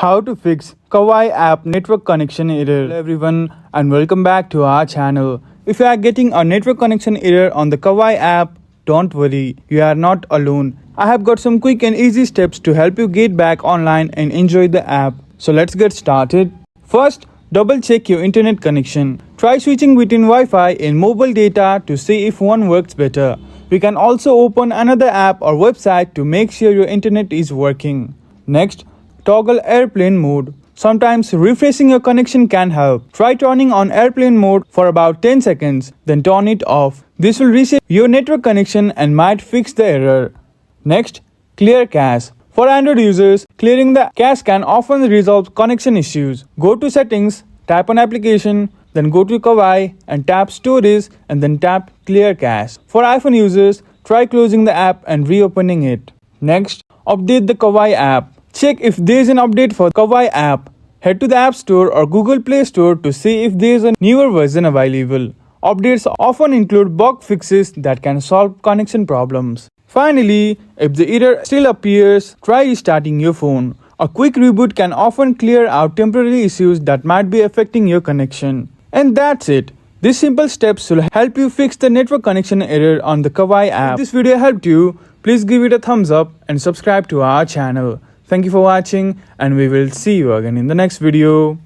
How to fix Kawai app network connection error. Hello everyone and welcome back to our channel. If you are getting a network connection error on the Kawai app, don't worry, you are not alone. I have got some quick and easy steps to help you get back online and enjoy the app. So let's get started. First, double check your internet connection. Try switching between Wi-Fi and mobile data to see if one works better. You can also open another app or website to make sure your internet is working. Next, toggle airplane mode. Sometimes refreshing your connection can help. Try turning on airplane mode for about 10 seconds, then turn it off. This will reset your network connection and might fix the error. Next, clear cache. For Android users, clearing the cache can often resolve connection issues. Go to settings, tap on application, then go to Kawai and tap storage and then tap clear cache. For iPhone users, try closing the app and reopening it. Next, update the Kawai app. Check if there is an update for Kawai app. Head to the App Store or Google Play Store to see if there is a newer version available. Updates often include bug fixes that can solve connection problems. Finally, if the error still appears, try restarting your phone. A quick reboot can often clear out temporary issues that might be affecting your connection. And that's it. These simple steps will help you fix the network connection error on the Kawai app. If this video helped you, please give it a thumbs up and subscribe to our channel. Thank you for watching and we will see you again in the next video.